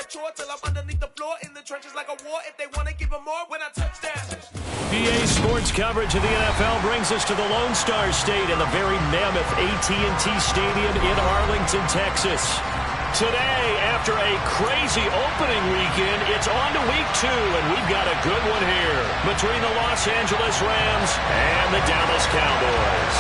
a chore till I'm underneath the floor in the trenches like a war. If they want to give them more when I touch down. PA Sports coverage of the NFL brings us to the Lone Star State in the very mammoth AT&T Stadium in Arlington, Texas. Today, after a crazy opening weekend, it's on to week 2, and we've got a good one here between the Los Angeles Rams and the Dallas Cowboys.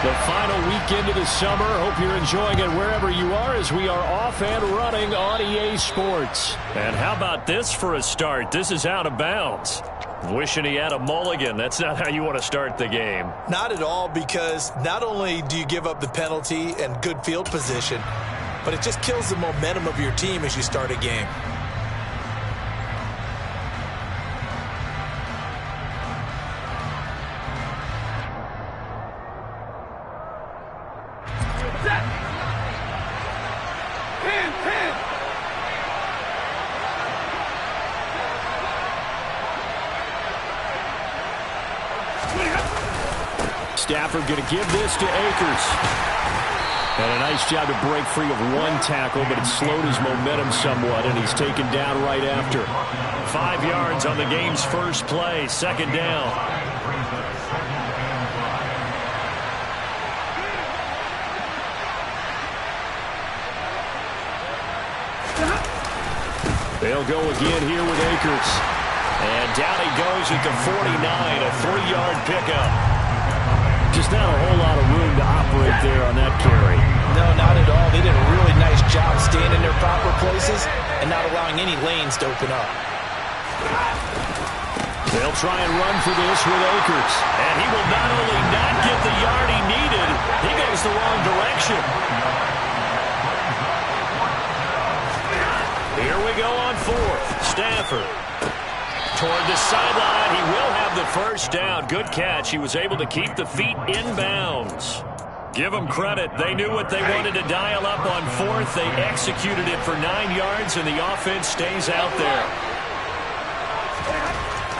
The final weekend of the summer. Hope you're enjoying it wherever you are as we are off and running on EA Sports. And how about this for a start? This is out of bounds. Wishing he had a mulligan. That's not how you want to start the game. Not at all, because not only do you give up the penalty and good field position, but it just kills the momentum of your team as you start a game. Stafford going to give this to Akers. And a nice job to break free of one tackle, but it slowed his momentum somewhat, and he's taken down right after. 5 yards on the game's first play, second down. They'll go again here with Akers. And down he goes at the 49, a 3-yard pickup. Just not a whole lot of room to operate there on that carry. No, not at all. They did a really nice job staying in their proper places and not allowing any lanes to open up. They'll try and run for this with Akers. And he will not only not get the yard he needed, he goes the wrong direction. Here we go on fourth. Stafford. Toward the sideline, he will have the first down. Good catch. He was able to keep the feet in bounds. Give them credit. They knew what they wanted to dial up on fourth. They executed it for 9 yards, and the offense stays out there.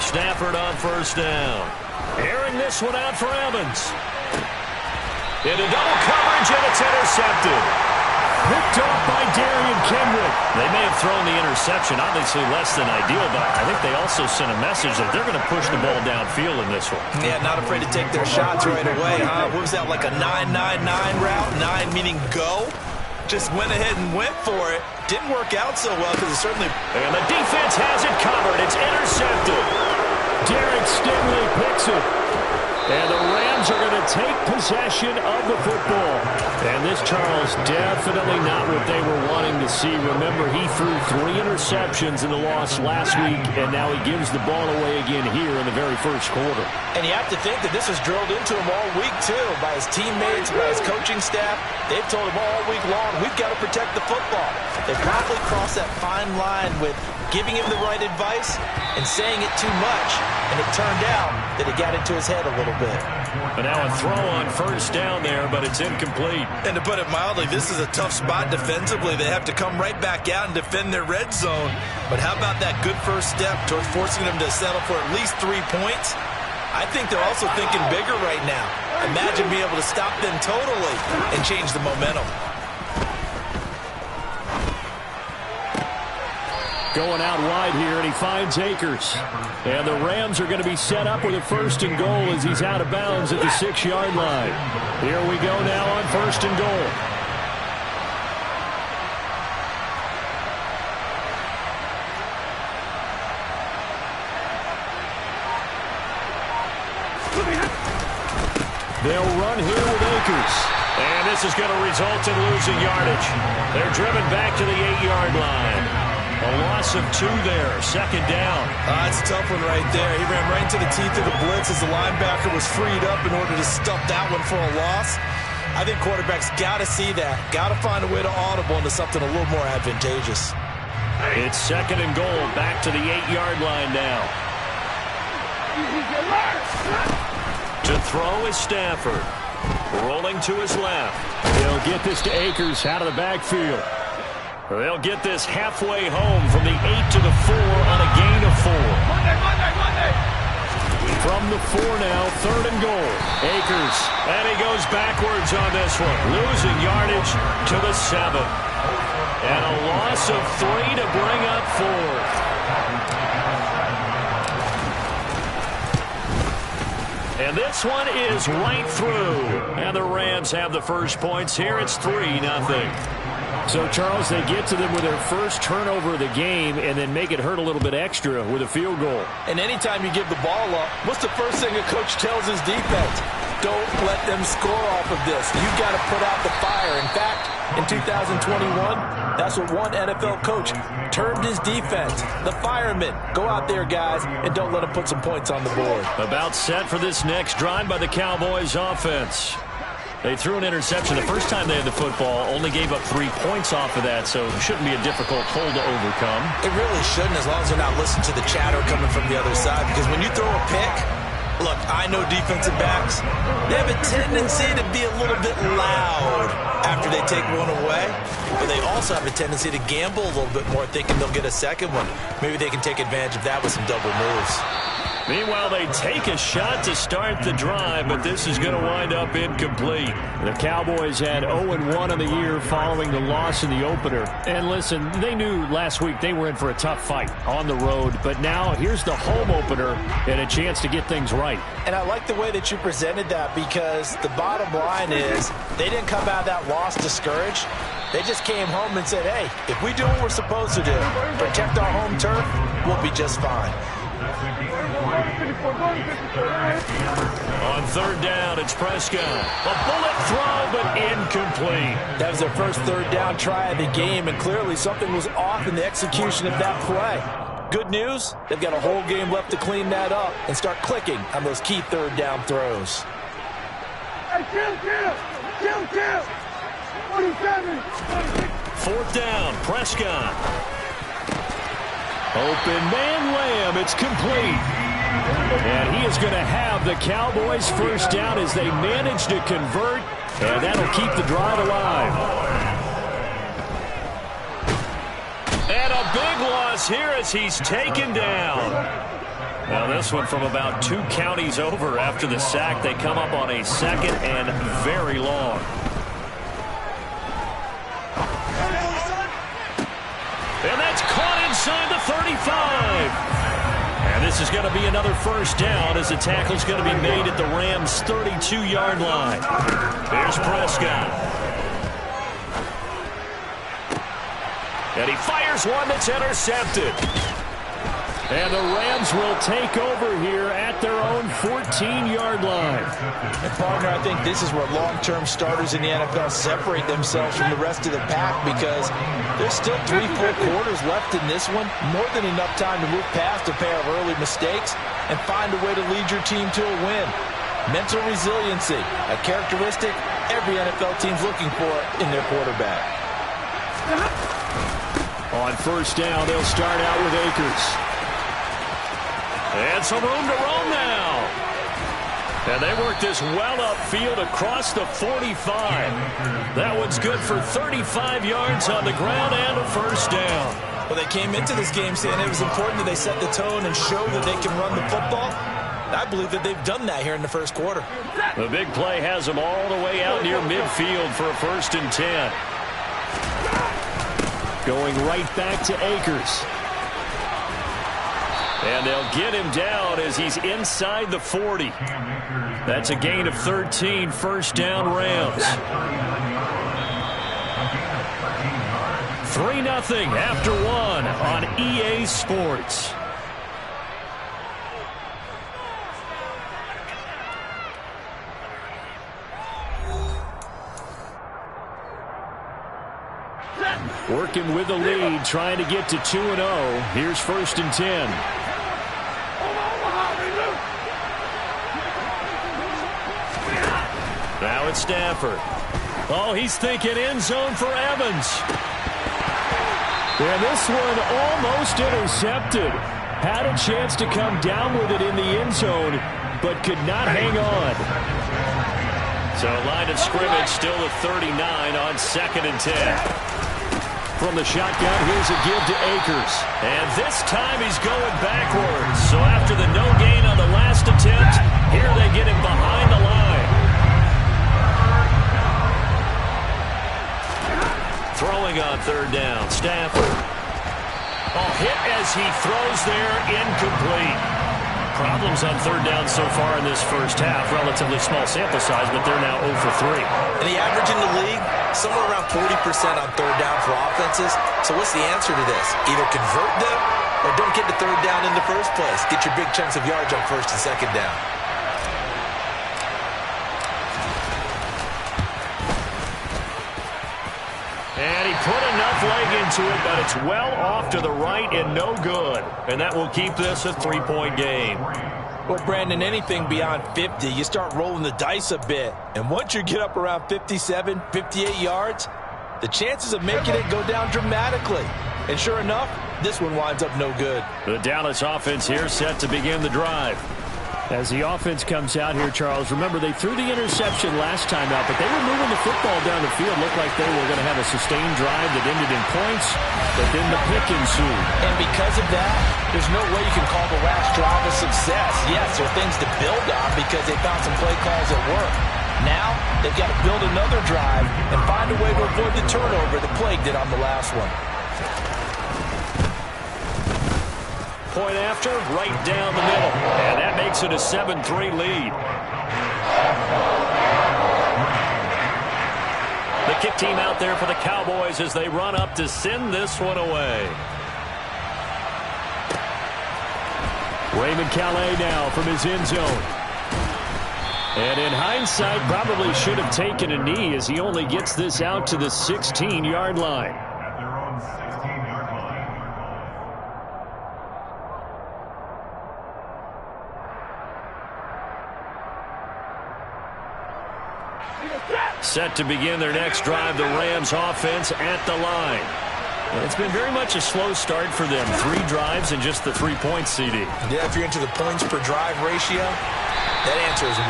Stafford on first down. Airing this one out for Evans. Into double coverage, and it's intercepted. Picked off by Darian Kendrick. They may have thrown the interception, obviously less than ideal, but I think they also sent a message that they're going to push the ball downfield in this one. Yeah, not afraid to take their shots right away, huh? What was that, like a 9-9-9 route? 9 meaning go? Just went ahead and went for it. Didn't work out so well because it certainly... And the defense has it covered. It's intercepted. Derek Stingley picks it. And the Rams are going to take possession of the football. And this, Charles, definitely not what they were wanting to see. Remember, he threw 3 interceptions in the loss last week, and now he gives the ball away again here in the very first quarter. And you have to think that this was drilled into him all week, too, by his teammates, by his coaching staff. They've told him all week long, we've got to protect the football. They probably crossed that fine line with giving him the right advice and saying it too much, and it turned out that it got into his head a little bit. And now a throw on first down there, but it's incomplete. And to put it mildly, this is a tough spot defensively. They have to come right back out and defend their red zone. But how about that good first step towards forcing them to settle for at least 3 points? I think they're also thinking bigger right now. Imagine being able to stop them totally and change the momentum. Going out wide here, and he finds Akers. And the Rams are going to be set up with a first and goal as he's out of bounds at the 6-yard line. Here we go now on first and goal. They'll run here with Akers. And this is going to result in losing yardage. They're driven back to the 8-yard line. A loss of 2 there, second down. That's a tough one right there. He ran right into the teeth of the blitz as the linebacker was freed up in order to stuff that one for a loss. I think quarterbacks got to see that. Got to find a way to audible into something a little more advantageous. It's second and goal, back to the 8-yard line now. To throw is Stafford. Rolling to his left. He'll get this to Akers out of the backfield. They'll get this halfway home from the 8 to the 4 on a gain of 4. From the 4 now, 3rd and goal. Akers, and he goes backwards on this one, losing yardage to the 7. And a loss of 3 to bring up 4th. And this one is right through. And the Rams have the first points here. It's 3-0. So, Charles, they get to them with their first turnover of the game and then make it hurt a little bit extra with a field goal. And anytime you give the ball up, what's the first thing a coach tells his defense? Don't let them score off of this. You've got to put out the fire. In fact, in 2021, that's what one NFL coach termed his defense, the firemen. Go out there, guys, and don't let them put some points on the board. About set for this next drive by the Cowboys offense. They threw an interception the first time they had the football, only gave up 3 points off of that, so it shouldn't be a difficult hole to overcome. It really shouldn't, as long as they're not listening to the chatter coming from the other side, because when you throw a pick, look, I know defensive backs, they have a tendency to be a little bit loud after they take one away, but they also have a tendency to gamble a little bit more, thinking they'll get a second one. Maybe they can take advantage of that with some double moves. Meanwhile, they take a shot to start the drive, but this is going to wind up incomplete. The Cowboys had 0-1 in the year following the loss in the opener. And listen, they knew last week they were in for a tough fight on the road, but now here's the home opener and a chance to get things right. And I like the way that you presented that, because the bottom line is they didn't come out of that loss discouraged. They just came home and said, hey, if we do what we're supposed to do, protect our home turf, we'll be just fine. On 3rd down, it's Prescott. A bullet throw, but incomplete. That was their first 3rd down try of the game, and clearly something was off in the execution of that play. Good news, they've got a whole game left to clean that up and start clicking on those key 3rd down throws. Hey, chill. 47. 4th down, Prescott. Open man Lamb, it's complete. And he is going to have the Cowboys first down as they manage to convert, and that'll keep the drive alive. And a big loss here as he's taken down. Now this one from about 2 counties over after the sack. They come up on a 2nd and very long. And that's caught inside the 35. And this is going to be another first down as the tackle's going to be made at the Rams' 32-yard line. Here's Prescott. And he fires one that's intercepted. And the Rams will take over here at their own 14-yard line. And partner, I think this is where long-term starters in the NFL separate themselves from the rest of the pack, because there's still 3 full quarters left in this one. More than enough time to move past a pair of early mistakes and find a way to lead your team to a win. Mental resiliency, a characteristic every NFL team's looking for in their quarterback. On first down, they'll start out with Akers. And some room to roam now. And they work this well upfield across the 45. That one's good for 35 yards on the ground and a first down. Well, they came into this game saying it was important that they set the tone and show that they can run the football. I believe that they've done that here in the first quarter. The big play has them all the way out near midfield for a 1st and 10. Going right back to Akers. And they'll get him down as he's inside the 40. That's a gain of 13, first down Rams. 3-0 after 1 on EA Sports. Working with the lead, trying to get to 2-0. Here's 1st and 10. Now it's Stafford. Oh, he's thinking end zone for Evans. And this one almost intercepted. Had a chance to come down with it in the end zone, but could not hang on. So line of scrimmage still at 39 on 2nd and 10. From the shotgun, here's a give to Akers. And this time he's going backwards. So after the no gain on the last attempt, here they get him behind the line. Throwing on third down, Stafford. Hit as he throws there, incomplete. Problems on third down so far in this first half. Relatively small sample size, but they're now 0 for 3. And the average in the league, somewhere around 40% on third down for offenses. So what's the answer to this? Either convert them or don't get the third down in the first place. Get your big chunks of yards on first and second down. And he put enough leg into it, but it's well off to the right and no good. And that will keep this a 3-point game. Well, Brandon, anything beyond 50, you start rolling the dice a bit. And once you get up around 57, 58 yards, the chances of making it go down dramatically. And sure enough, this one winds up no good. The Dallas offense here set to begin the drive. As the offense comes out here, Charles, remember they threw the interception last time out, but they were moving the football down the field. Looked like they were going to have a sustained drive that ended in points, but then the pick ensued. And because of that, there's no way you can call the last drive a success. Yes, there are things to build on because they found some play calls that work. Now, they've got to build another drive and find a way to avoid the turnover the play did on the last one. Point after, right down the middle. And that makes it a 7-3 lead. The kick team out there for the Cowboys as they run up to send this one away. Raymond Calais now from his end zone. And in hindsight, probably should have taken a knee as he only gets this out to the 16-yard line. Set to begin their next drive, the Rams offense at the line. And it's been very much a slow start for them. 3 drives and just the 3 points, CD. Yeah, if you're into the points per drive ratio, that answer is 1.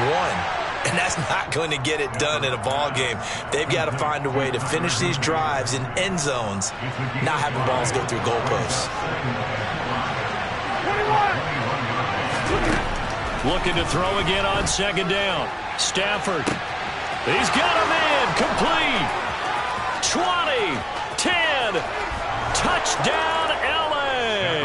And that's not going to get it done in a ball game. They've got to find a way to finish these drives in end zones, not having balls go through goalposts. Looking to throw again on second down. Stafford. He's got a man. Complete. 20. 10. Touchdown, L.A.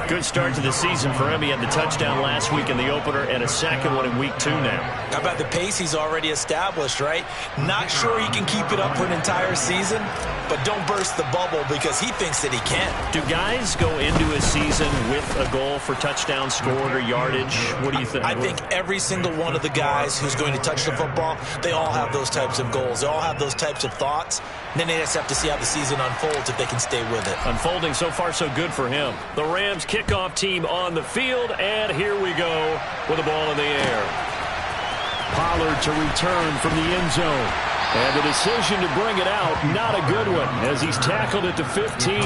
Good start to the season for him. He had the touchdown last week in the opener and a second one in week 2 now. How about the pace he's already established, right? Not sure he can keep it up for an entire season, but don't burst the bubble because he thinks that he can. Do guys go into a season with a goal for touchdown scored or yardage? What do you think? I think every single one of the guys who's going to touch the football, they all have those types of goals. They all have those types of thoughts. And then they just have to see how the season unfolds if they can stay with it. Unfolding so far so good for him. The Rams kickoff team on the field, and here we go with the ball in the air. Pollard to return from the end zone. And the decision to bring it out, not a good one, as he's tackled at the 15.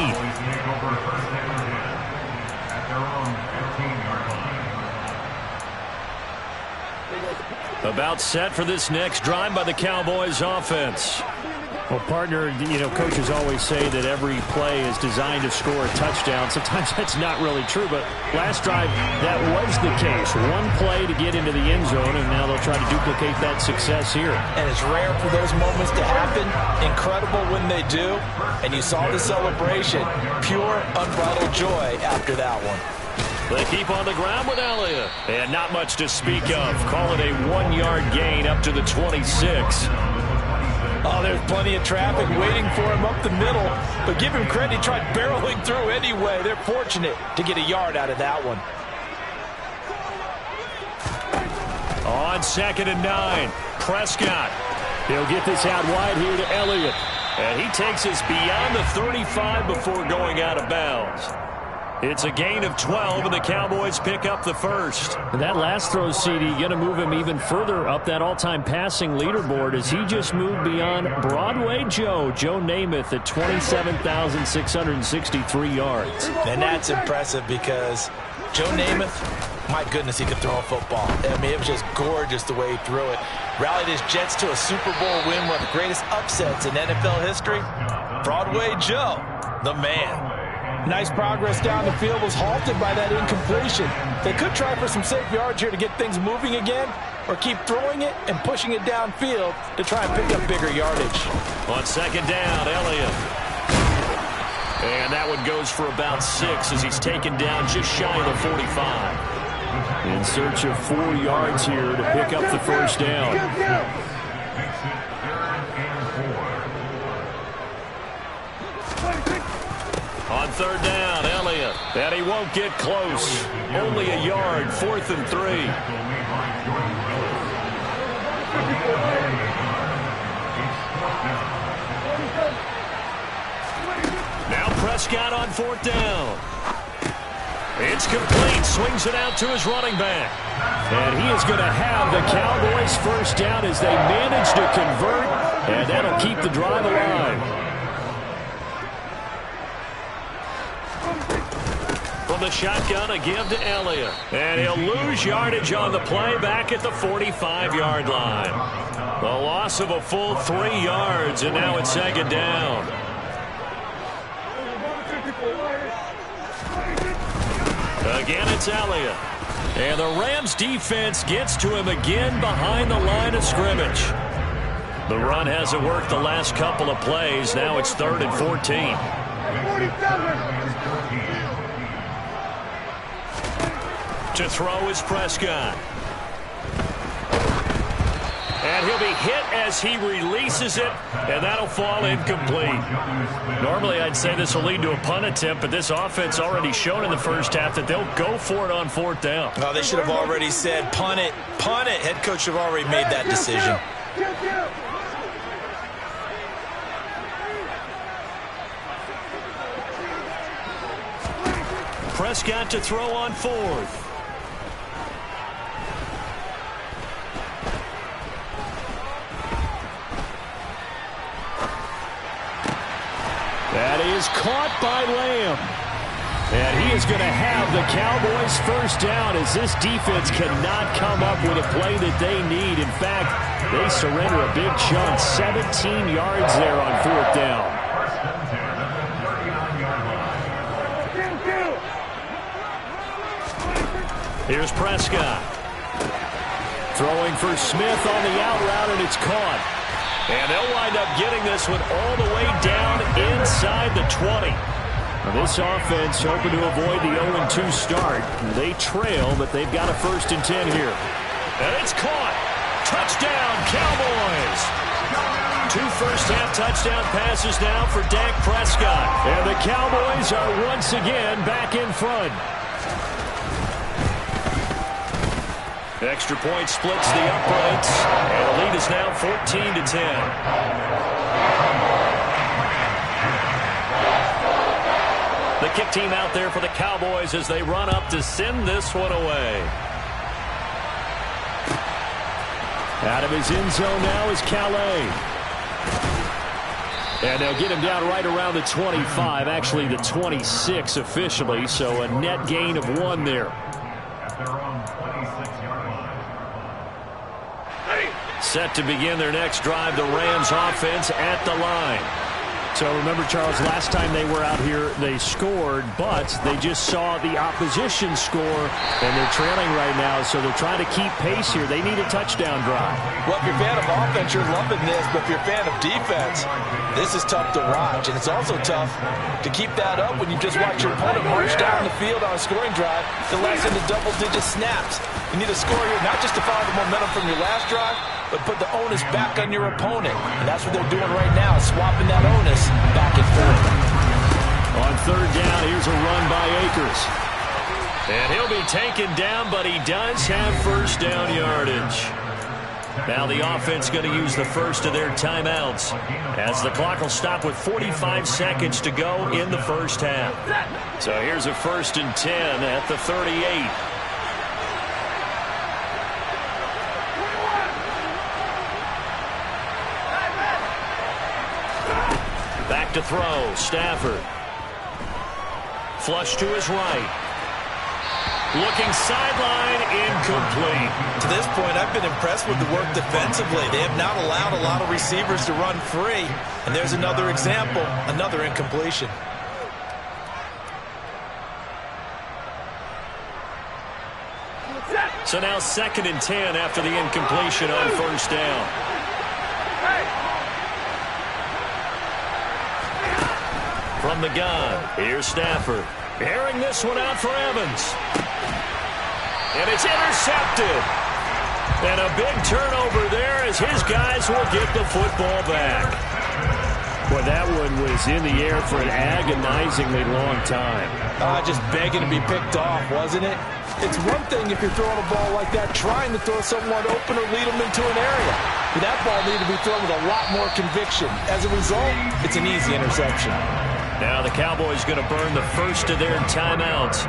About set for this next drive by the Cowboys offense. Well, partner, you know, coaches always say that every play is designed to score a touchdown. Sometimes that's not really true, but last drive, that was the case. One play to get into the end zone, and now they'll try to duplicate that success here. And it's rare for those moments to happen. Incredible when they do. And you saw the celebration. Pure, unbridled joy after that one. They keep on the ground with Elliott. And not much to speak of. Call it a 1-yard gain up to the 26. Oh, there's plenty of traffic waiting for him up the middle. But give him credit, he tried barreling through anyway. They're fortunate to get a yard out of that one. On 2nd and 9, Prescott. He'll get this out wide here to Elliott. And he takes us beyond the 35 before going out of bounds. It's a gain of 12, and the Cowboys pick up the first. And that last throw, CD, going to move him even further up that all-time passing leaderboard as he just moved beyond Broadway Joe Namath at 27,663 yards. And that's impressive because Joe Namath, my goodness, he could throw a football. I mean, it was just gorgeous the way he threw it. Rallied his Jets to a Super Bowl win, one of the greatest upsets in NFL history. Broadway Joe, the man. Nice progress down the field was halted by that incompletion. They could try for some safe yards here to get things moving again, or keep throwing it and pushing it downfield to try and pick up bigger yardage. On second down, Elliott. And that one goes for about 6 as he's taken down just shy of the 45. In search of 4 yards here to pick up the first down. On third down, Elliott. And he won't get close. Only a yard, 4th and 3. Now Prescott on 4th down. It's complete. Swings it out to his running back. And he is going to have the Cowboys first down as they manage to convert. And that'll keep the drive alive. From the shotgun, a give to Elliott. And he'll lose yardage on the play back at the 45-yard line. The loss of a full 3 yards, and now it's second down. Again, it's Elliott. And the Rams defense gets to him again behind the line of scrimmage. The run hasn't worked the last couple of plays. Now it's 3rd and 14. To throw is Prescott. And he'll be hit as he releases it, and that'll fall incomplete. Normally, I'd say this will lead to a punt attempt, but this offense already shown in the first half that they'll go for it on 4th down. Oh, they should have already said, punt it, punt it. Head coach should have already made that decision. Prescott to throw on 4th. That is caught by Lamb. And he is going to have the Cowboys first down as this defense cannot come up with a play that they need. In fact, they surrender a big chunk, 17 yards there on 4th down. Here's Prescott. Throwing for Smith on the out route, and it's caught. And they'll wind up getting this one all the way down inside the 20. Now this offense hoping to avoid the 0-2 start. They trail, but they've got a 1st and 10 here. And it's caught. Touchdown, Cowboys. 2 first-half touchdown passes now for Dak Prescott. And the Cowboys are once again back in front. Extra point splits the uprights, and the lead is now 14-10. The kick team out there for the Cowboys as they run up to send this one away. Out of his end zone now is Calais. And they'll get him down right around the 25, actually the 26 officially, so a net gain of 1 there. Set to begin their next drive, the Rams offense at the line. So remember, Charles, last time they were out here, they scored, but they just saw the opposition score, and they're trailing right now, so they're trying to keep pace here. They need a touchdown drive. Well, if you're a fan of offense, you're loving this, but if you're a fan of defense, this is tough to watch, and it's also tough to keep that up when you just watch your opponent march down the field on a scoring drive to lessen the double-digit snaps. You need a score here, not just to follow the momentum from your last drive, but put the onus back on your opponent. And that's what they're doing right now, swapping that onus back and forth. On 3rd down, here's a run by Akers. And he'll be taken down, but he does have first down yardage. Now the offense going to use the first of their timeouts as the clock will stop with 45 seconds to go in the first half. So here's a 1st and 10 at the 38. Back to throw, Stafford. Flush to his right. Looking sideline, incomplete. To this point, I've been impressed with the work defensively. They have not allowed a lot of receivers to run free. And there's another example, another incompletion. So now 2nd and 10 after the incompletion on first down. From the gun, here's Stafford. Airing this one out for Evans. And it's intercepted. And a big turnover there as his guys will get the football back. Well, that one was in the air for an agonizingly long time. Just begging to be picked off, wasn't it? It's one thing if you're throwing a ball like that, trying to throw someone open or lead them into an area. But that ball needed to be thrown with a lot more conviction. As a result, it's an easy interception. Now the Cowboys going to burn the first of their timeouts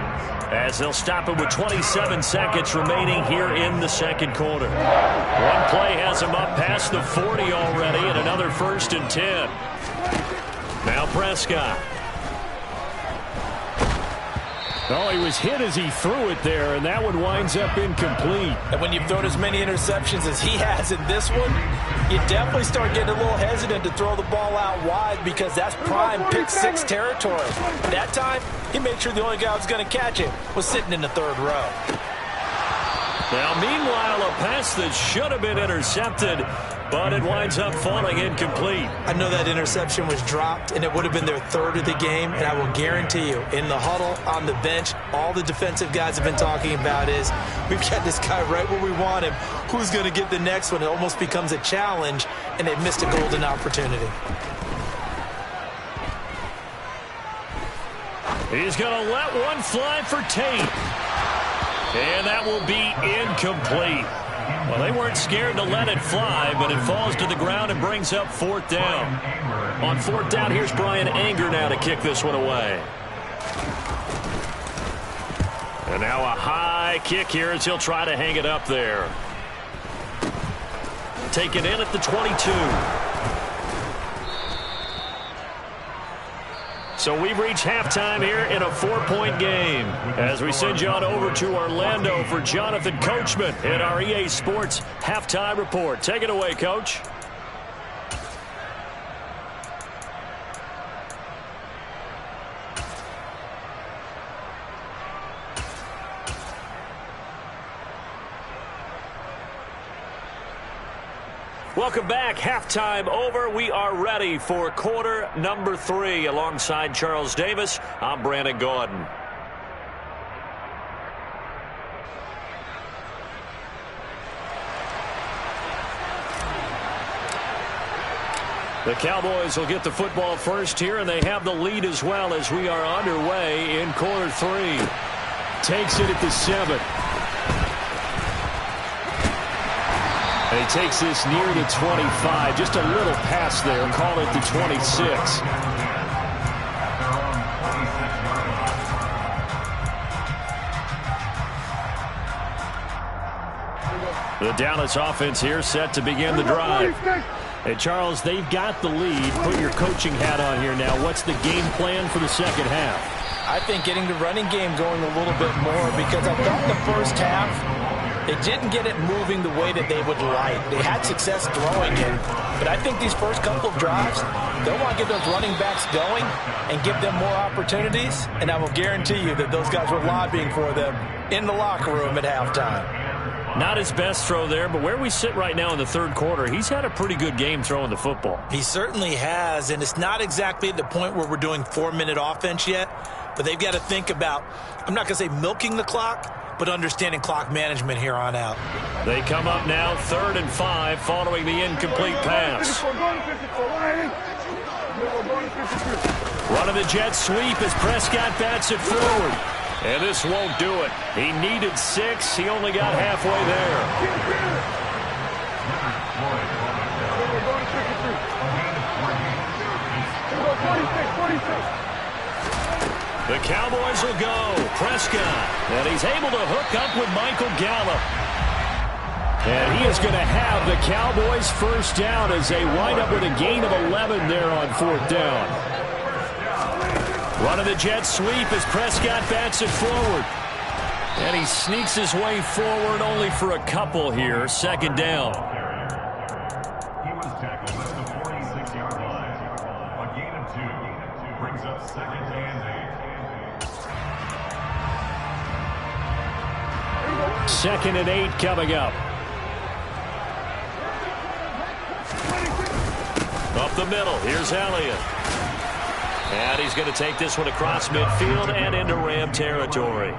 as they'll stop it with 27 seconds remaining here in the second quarter. One play has them up past the 40 already, and another 1st and 10. Now Prescott. Oh, he was hit as he threw it there, and that one winds up incomplete. And when you've thrown as many interceptions as he has in this one, you definitely start getting a little hesitant to throw the ball out wide because that's prime pick-6 territory. That time, he made sure the only guy who was going to catch it was sitting in the 3rd row. Now, meanwhile, a pass that should have been intercepted, but it winds up falling incomplete. I know that interception was dropped, and it would have been their 3rd of the game, and I will guarantee you, in the huddle, on the bench, all the defensive guys have been talking about is, we've got this guy right where we want him. Who's going to get the next one? It almost becomes a challenge, and they've missed a golden opportunity. He's going to let one fly for Tate. And that will be incomplete. Well, they weren't scared to let it fly, but it falls to the ground and brings up 4th down. On 4th down, here's Brian Anger now to kick this one away. And now a high kick here as he'll try to hang it up there. Take it in at the 22. So we've reached halftime here in a 4-point game as we send you on over to Orlando for Jonathan Coachman in our EA Sports Halftime Report. Take it away, Coach. Welcome back. Halftime over. We are ready for quarter number 3. Alongside Charles Davis, I'm Brandon Gaudin. The Cowboys will get the football first here, and they have the lead as well as we are underway in quarter 3. Takes it at the 7. And he takes this near the 25. Just a little pass there. Call it the 26. The Dallas offense here set to begin the drive. Hey, Charles, they've got the lead. Put your coaching hat on here now. What's the game plan for the second half? I think getting the running game going a little bit more because I thought the first half, they didn't get it moving the way that they would like. They had success throwing it, but I think these first couple of drives, they'll want to get those running backs going and give them more opportunities, and I will guarantee you that those guys were lobbying for them in the locker room at halftime. Not his best throw there, but where we sit right now in the third quarter, he's had a pretty good game throwing the football. He certainly has, and it's not exactly at the point where we're doing 4-minute offense yet, but they've got to think about, I'm not going to say milking the clock, but understanding clock management here on out. They come up now 3rd and 5 following the incomplete pass. Running the jet sweep as Prescott bats it forward. And this won't do it. He needed 6. He only got halfway there. The Cowboys will go. Prescott. And he's able to hook up with Michael Gallup. And he is going to have the Cowboys first down as they wind up with a gain of 11 there on 4th down. Running the jet sweep as Prescott bats it forward. And he sneaks his way forward only for a couple here. Second down. He was tackled at the 46-yard line. A gain of 2 brings up second and 8. Second and 8 coming up. Up the middle, here's Elliott. And he's going to take this one across midfield and into Ram territory.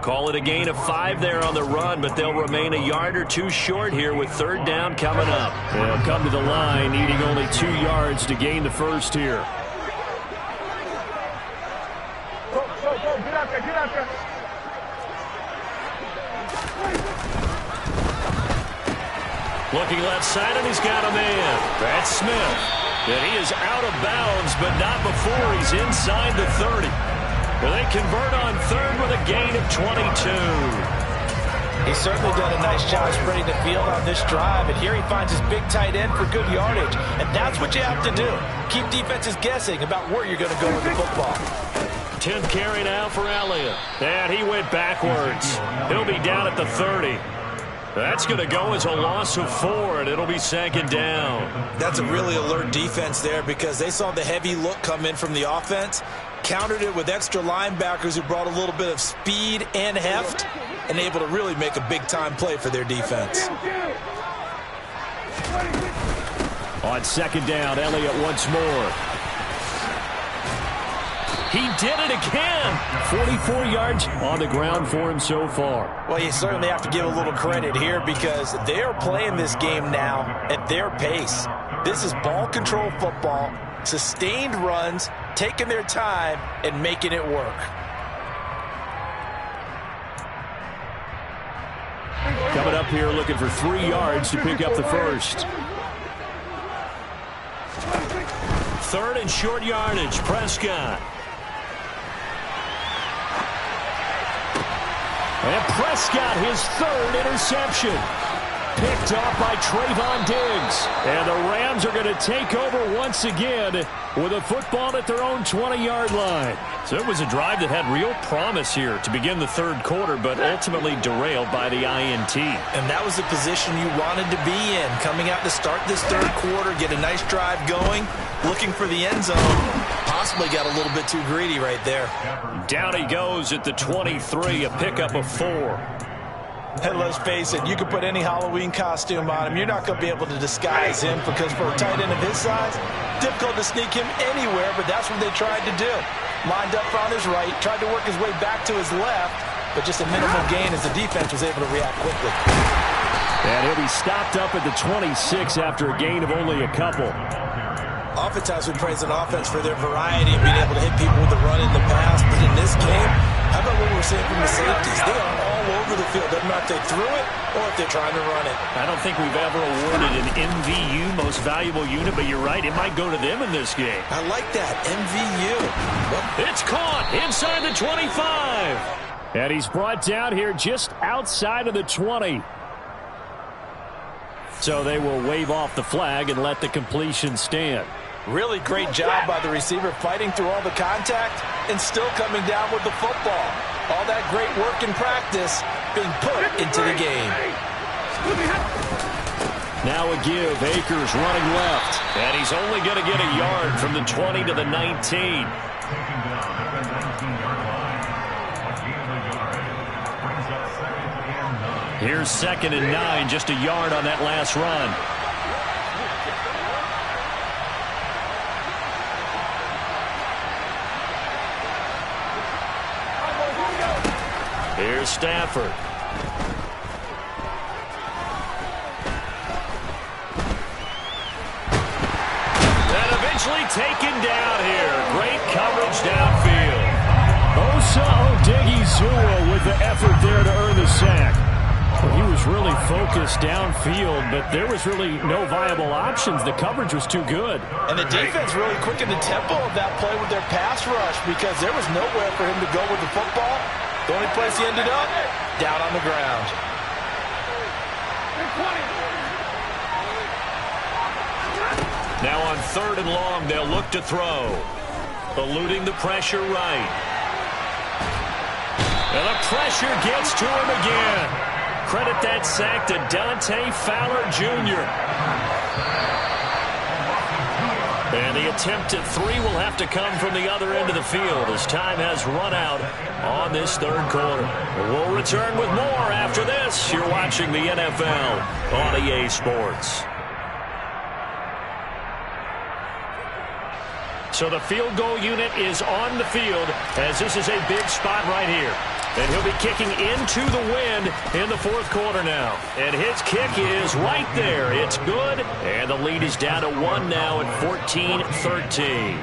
Call it a gain of 5 there on the run, but they'll remain a yard or 2 short here with third down coming up. They'll come to the line, needing only 2 yards to gain the first here. Go, get out there. Looking left side, and he's got a man. That's Smith. And he is out of bounds, but not before he's inside the 30. Well, they convert on third with a gain of 22. He's certainly done a nice job spreading the field on this drive, and here he finds his big tight end for good yardage. And that's what you have to do. Keep defenses guessing about where you're going to go with the football. 10th carry now for Elliott. And he went backwards. He'll be down at the 30. That's going to go as a loss of 4, and it'll be second down. That's a really alert defense there because they saw the heavy look come in from the offense, countered it with extra linebackers who brought a little bit of speed and heft, and able to really make a big-time play for their defense. On second down, Elliott once more. He did it again. 44 yards on the ground for him so far. Well, you certainly have to give a little credit here because they are playing this game now at their pace. This is ball control football, sustained runs, taking their time, and making it work. Coming up here looking for 3 yards to pick up the first. Third and short yardage, Prescott. And Prescott, his 3rd interception. Picked off by Trayvon Diggs. And the Rams are going to take over once again with a football at their own 20-yard line. So it was a drive that had real promise here to begin the third quarter, but ultimately derailed by the INT. And that was the position you wanted to be in. Coming out to start this third quarter, get a nice drive going, looking for the end zone. Possibly got a little bit too greedy right there. Down he goes at the 23, a pickup of 4. And let's face it, you can put any Halloween costume on him. You're not going to be able to disguise him because for a tight end of his size, difficult to sneak him anywhere, but that's what they tried to do. Lined up on his right, tried to work his way back to his left, but just a minimal gain as the defense was able to react quickly. And he'll be stopped up at the 26 after a gain of only a couple. Oftentimes we praise an offense for their variety of being able to hit people with the run in the pass, but in this game, how about what we're seeing from the safeties? They are all over the field. Doesn't matter if they threw it or if they're trying to run it. I don't think we've ever awarded an MVU, most valuable unit, but you're right, it might go to them in this game. I like that, MVU. Well, it's caught inside the 25. And he's brought down here just outside of the 20. So they will wave off the flag and let the completion stand. Really great job by the receiver fighting through all the contact and still coming down with the football. All that great work in practice being put into the game. Now a give. Akers running left. And he's only going to get a yard from the 20 to the 19. Here's second and 9, just a yard on that last run. Here's Stafford. And eventually taken down here. Great coverage downfield. Osa Odighizuwa with the effort there to earn the sack. Well, he was really focused downfield, but there was really no viable options. The coverage was too good. And the defense really quickened the tempo of that play with their pass rush because there was nowhere for him to go with the football. The only place he ended up, down on the ground. Now on third and long, they'll look to throw. Eluding the pressure right. And the pressure gets to him again. Credit that sack to Dante Fowler Jr. And the attempt at 3 will have to come from the other end of the field as time has run out on this third quarter. We'll return with more after this. You're watching the NFL on EA Sports. So the field goal unit is on the field as this is a big spot right here. And he'll be kicking into the wind in the fourth quarter now. And his kick is right there. It's good. And the lead is down to 1 now at 14-13.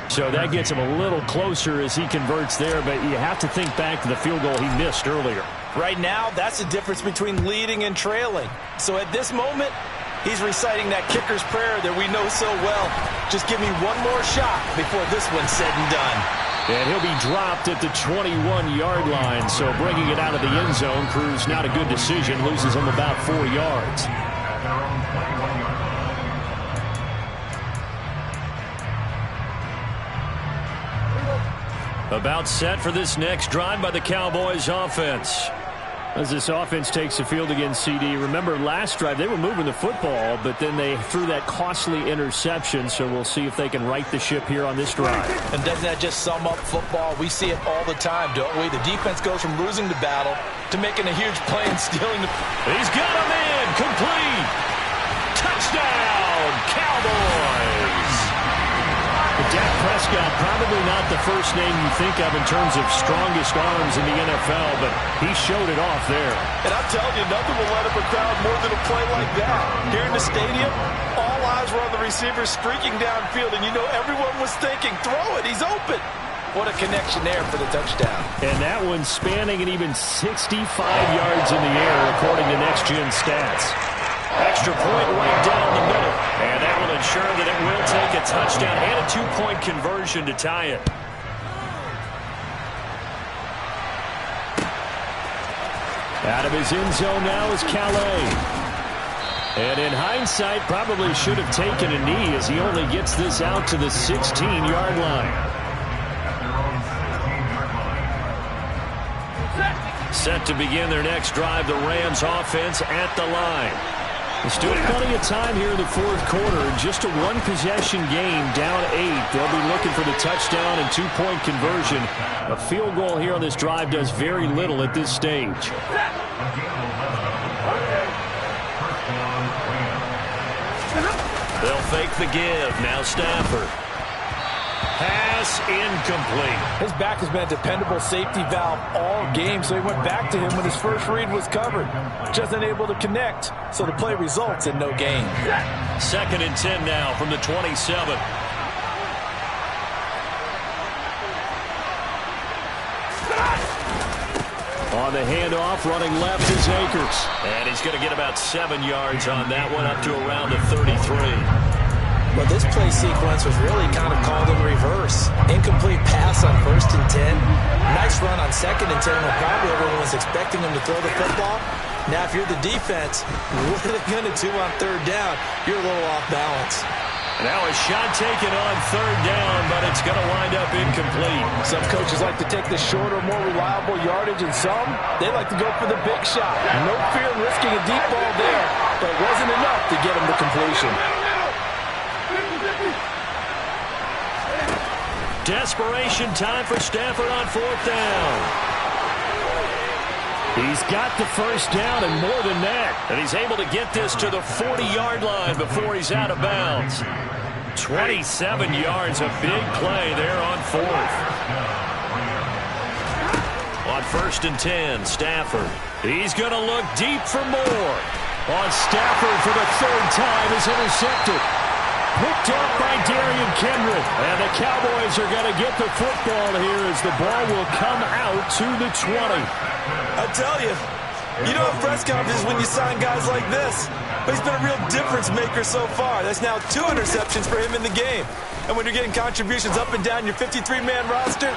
So that gets him a little closer as he converts there. But you have to think back to the field goal he missed earlier. Right now, that's the difference between leading and trailing. So at this moment, he's reciting that kicker's prayer that we know so well. Just give me one more shot before this one's said and done. And he'll be dropped at the 21-yard line. So bringing it out of the end zone proves not a good decision. Loses him about 4 yards. About set for this next drive by the Cowboys offense. As this offense takes the field against CD. Remember last drive they were moving the football, but then they threw that costly interception. So we'll see if they can right the ship here on this drive. And doesn't that just sum up football? We see it all the time, don't we? The defense goes from losing the battle to making a huge play and stealing the... He's got him in. Complete. Touchdown, Cowboys. Dak Prescott, probably not the first name you think of in terms of strongest arms in the NFL, but he showed it off there. And I'm telling you, nothing will let up a crowd more than a play like that. Here in the stadium, all eyes were on the receiver streaking downfield, and you know everyone was thinking, throw it, he's open. What a connection there for the touchdown. And that one spanning an even 65 yards in the air, according to Next Gen Stats. Extra point right down the middle. And that will ensure that it will take a touchdown and a 2-point conversion to tie it. Out of his end zone now is Calais. And in hindsight, probably should have taken a knee as he only gets this out to the 16-yard line. Set to begin their next drive, the Rams offense at the line. Still plenty of time here in the fourth quarter. Just a one-possession game, down 8. They'll be looking for the touchdown and 2-point conversion. A field goal here on this drive does very little at this stage. They'll fake the give. Now Stafford. Pass incomplete. His back has been a dependable safety valve all game, so he went back to him when his first read was covered. Just unable to connect, so the play results in no gain. 2nd and 10 now from the 27. On the handoff, running left is Akers. And he's going to get about 7 yards on that one, up to around the 33. Well, this play sequence was really kind of called in reverse. Incomplete pass on 1st and 10. Nice run on 2nd and 10 when probably everyone was expecting him to throw the football. Now, if you're the defense, what are they going to do on 3rd down? You're a little off balance. Now a shot taken on 3rd down, but it's going to wind up incomplete. Some coaches like to take the shorter, more reliable yardage, and some, they like to go for the big shot. No fear in risking a deep ball there, but it wasn't enough to get him the completion. Desperation time for Stafford on 4th down. He's got the first down and more than that. And he's able to get this to the 40-yard line before he's out of bounds. 27 yards, a big play there on 4th. On 1st and 10, Stafford. He's going to look deep for more. On Stafford for the 3rd time is intercepted. Picked up by Darian Kendrick. And the Cowboys are going to get the football here as the ball will come out to the 20. I tell you, you don't have press conferences when you sign guys like this. But he's been a real difference maker so far. That's now 2 interceptions for him in the game. And when you're getting contributions up and down your 53-man roster,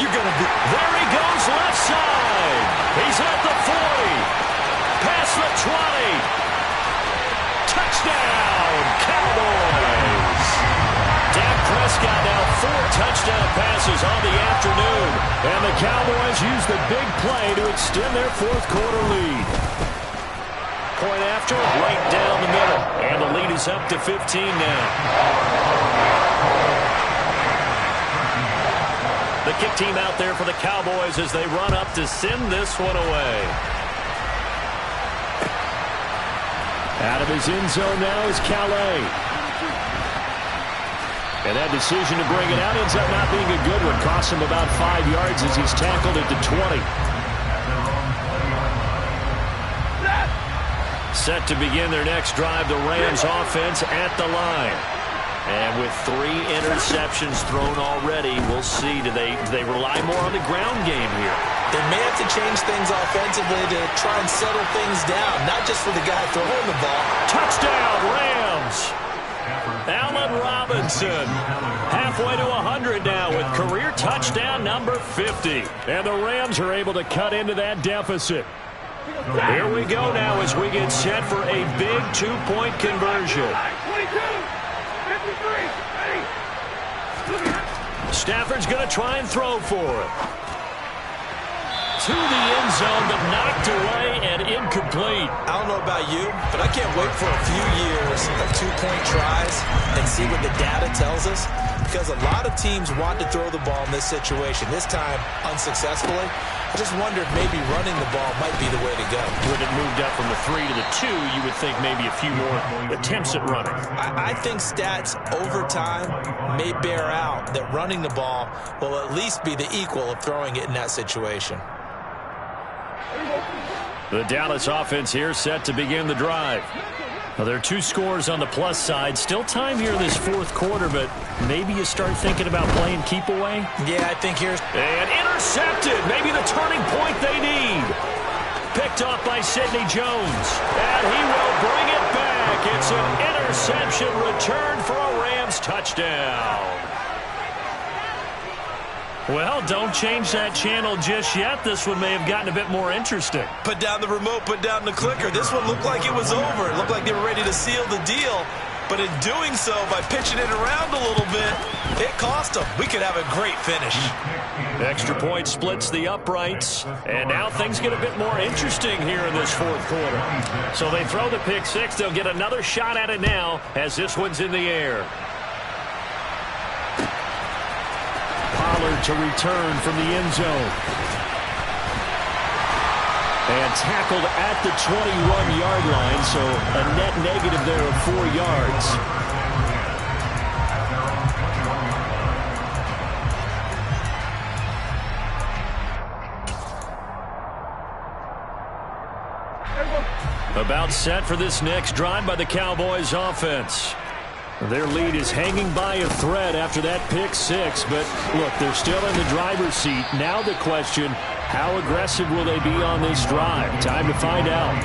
you're going to be... There he goes left side. He's at the 40. Past the 20. Touchdown, Cowboys. Dak Prescott now 4 touchdown passes on the afternoon. And the Cowboys use the big play to extend their fourth quarter lead. Point after, right down the middle. And the lead is up to 15 now. The kick team out there for the Cowboys as they run up to send this one away. Out of his end zone now is Calais. And that decision to bring it out ends up not being a good one. Costs him about 5 yards as he's tackled at the 20. Set to begin their next drive, the Rams offense at the line. And with 3 interceptions thrown already, we'll see. Do they rely more on the ground game here? They may have to change things offensively to try and settle things down, not just for the guy throwing the ball. Touchdown, Rams! Allen Robinson, halfway to 100 now with career touchdown number 50. And the Rams are able to cut into that deficit. Here we go now as we get set for a big 2-point conversion. Stafford's going to try and throw for it. To the end zone, but knocked away and incomplete. I don't know about you, but I can't wait for a few years of 2-point tries and see what the data tells us. Because a lot of teams want to throw the ball in this situation. This time, unsuccessfully. I just wonder if maybe running the ball might be the way to go. When it moved up from the 3 to the 2, you would think maybe a few more attempts at running. I think stats over time may bear out that running the ball will at least be the equal of throwing it in that situation. The Dallas offense here set to begin the drive. Well, there are 2 scores on the plus side. Still time here in this fourth quarter, but maybe you start thinking about playing keep away. Yeah, I think here's... And intercepted. Maybe the turning point they need. Picked off by Sidney Jones. And he will bring it back. It's an interception return for a Rams touchdown. Well, don't change that channel just yet. This one may have gotten a bit more interesting. Put down the remote, put down the clicker. This one looked like it was over. It looked like they were ready to seal the deal. But in doing so, by pitching it around a little bit, it cost them. We could have a great finish. Extra point splits the uprights. And now things get a bit more interesting here in this fourth quarter. So they throw the pick 6. They'll get another shot at it now as this one's in the air. Pollard to return from the end zone. And tackled at the 21-yard line, so a net negative there of 4 yards. About set for this next drive by the Cowboys offense. Their lead is hanging by a thread after that pick 6, but look, they're still in the driver's seat. Now the question, how aggressive will they be on this drive? Time to find out.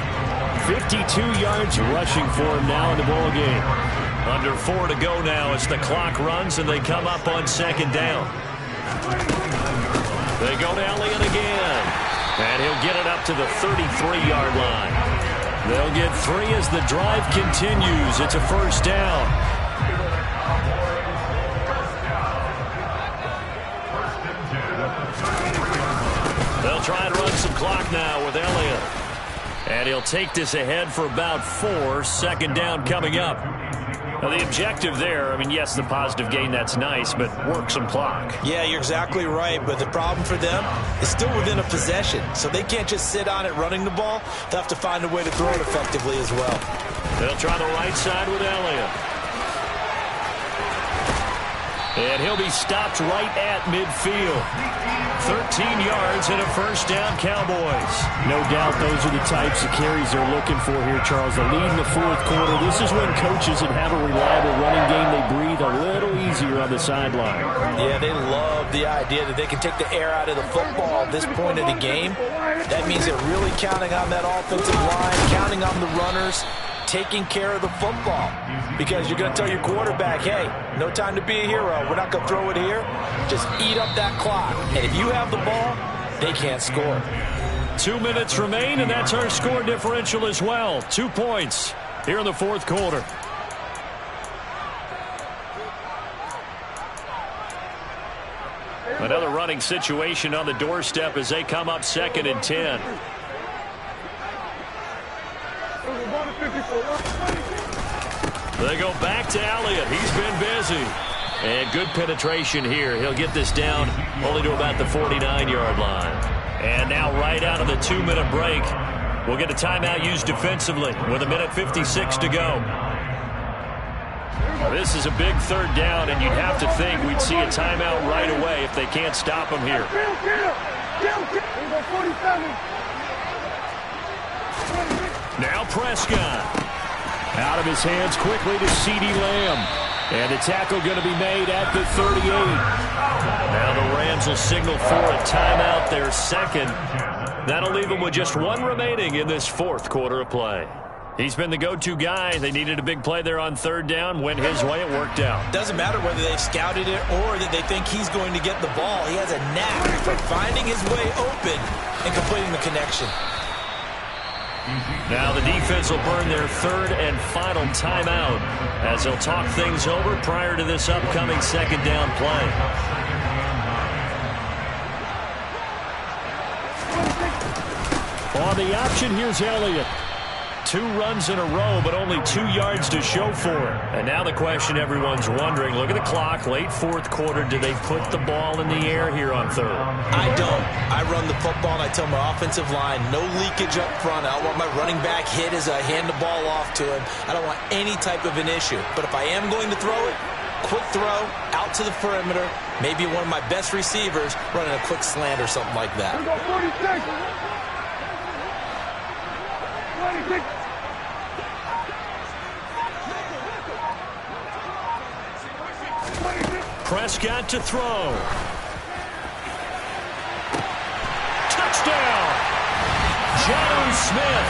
52 yards rushing for him now in the ball game. Under 4 to go now as the clock runs and they come up on second down. They go to Elliott again, and he'll get it up to the 33-yard line. They'll get 3 as the drive continues. It's a first down. They'll try and run some clock now with Elliott. And he'll take this ahead for about 4. Second down coming up. Now the objective there, I mean, yes, the positive gain, that's nice, but work some clock. Yeah, you're exactly right, but the problem for them is still within a possession, so they can't just sit on it running the ball. They'll have to find a way to throw it effectively as well. They'll try the right side with Elliott. And he'll be stopped right at midfield. 13 yards and a first down, Cowboys. No doubt those are the types of carries they're looking for here, Charles. The lead in the fourth quarter. This is when coaches that have a reliable running game, they breathe a little easier on the sideline. Yeah, they love the idea that they can take the air out of the football at this point of the game. That means they're really counting on that offensive line, counting on the runners, taking care of the football. Because you're going to tell your quarterback, hey, no time to be a hero. We're not going to throw it here. Just eat up that clock. And if you have the ball, they can't score. 2 minutes remain, and that's our score differential as well. 2 points here in the fourth quarter. Another running situation on the doorstep as they come up 2nd and 10. They go back to Elliott. He's been busy. And good penetration here. He'll get this down only to about the 49-yard line. And now right out of the 2-minute break, we'll get a timeout used defensively with 1:56 to go. This is a big 3rd down, and you'd have to think we'd see a timeout right away if they can't stop him here. Now Prescott. Out of his hands quickly to CeeDee Lamb. And the tackle going to be made at the 38. Now the Rams will signal for a timeout, their 2nd. That'll leave them with just 1 remaining in this 4th quarter of play. He's been the go-to guy. They needed a big play there on 3rd down. Went his way. It worked out. Doesn't matter whether they've scouted it or that they think he's going to get the ball. He has a knack for finding his way open and completing the connection. Now the defense will burn their 3rd and final timeout as they'll talk things over prior to this upcoming 2nd down play. On the option, here's Elliott. 2 runs in a row, but only 2 yards to show for it. And now the question everyone's wondering, look at the clock, late 4th quarter, do they put the ball in the air here on 3rd? I don't. I run the football, and I tell my offensive line, no leakage up front. I don't want my running back hit as I hand the ball off to him. I don't want any type of an issue. But if I am going to throw it, quick throw, out to the perimeter, maybe one of my best receivers running a quick slant or something like that. Prescott to throw. Touchdown! Jonnu Smith,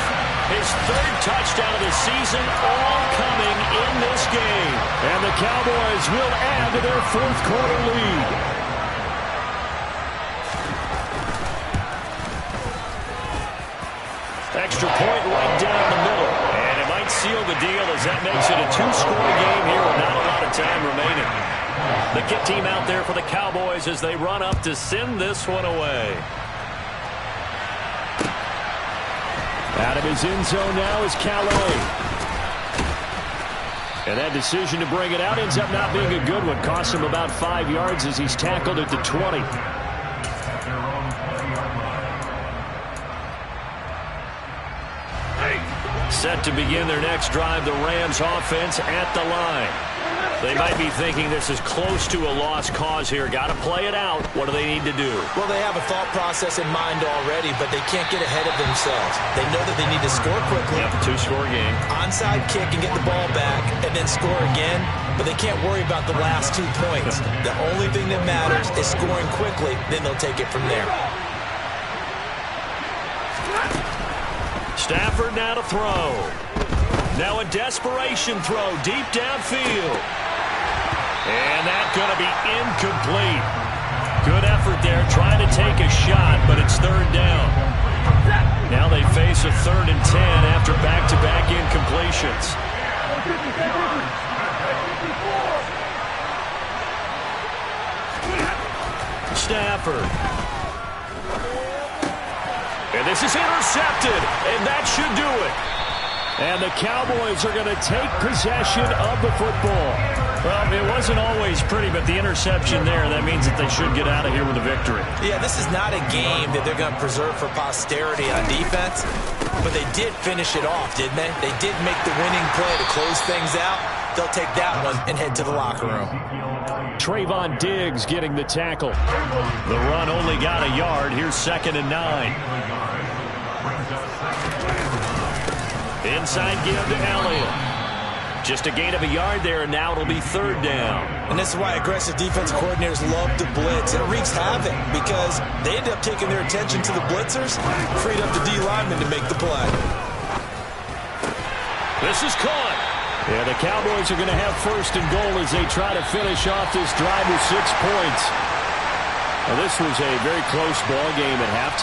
his 3rd touchdown of the season, all coming in this game. And the Cowboys will add to their 4th quarter lead. Extra point right down the middle. And it might seal the deal as that makes it a 2-score game here with not a lot of time remaining. The kick team out there for the Cowboys as they run up to send this one away. Out of his end zone now is Calais. And that decision to bring it out ends up not being a good one. Costs him about 5 yards as he's tackled at the 20. Set to begin their next drive, the Rams offense at the line. They might be thinking this is close to a lost cause here. Got to play it out. What do they need to do? Well, they have a thought process in mind already, but they can't get ahead of themselves. They know that they need to score quickly. Yep, 2-score game. Onside kick and get the ball back and then score again, but they can't worry about the last 2 points. The only thing that matters is scoring quickly, then they'll take it from there. Stafford now to throw. Now a desperation throw deep downfield. And that's going to be incomplete. Good effort there trying to take a shot, but it's 3rd down. Now they face a 3rd and 10 after back-to-back incompletions. Stafford. And this is intercepted, and that should do it. And the Cowboys are going to take possession of the football. Well, it wasn't always pretty, but the interception there, that means that they should get out of here with a victory. Yeah, this is not a game that they're going to preserve for posterity on defense, but they did finish it off, didn't they? They did make the winning play to close things out. They'll take that one and head to the locker room. Trayvon Diggs getting the tackle. The run only got a yard. Here's 2nd and 9. Inside give to Elliott. Just a gain of a yard there, and now it'll be 3rd down. And this is why aggressive defensive coordinators love to blitz. It wreaks havoc because they end up taking their attention to the blitzers, freed up the D linemen to make the play. This is caught. Yeah, the Cowboys are going to have 1st and goal as they try to finish off this drive with 6 points. Well, this was a very close ball game at halftime.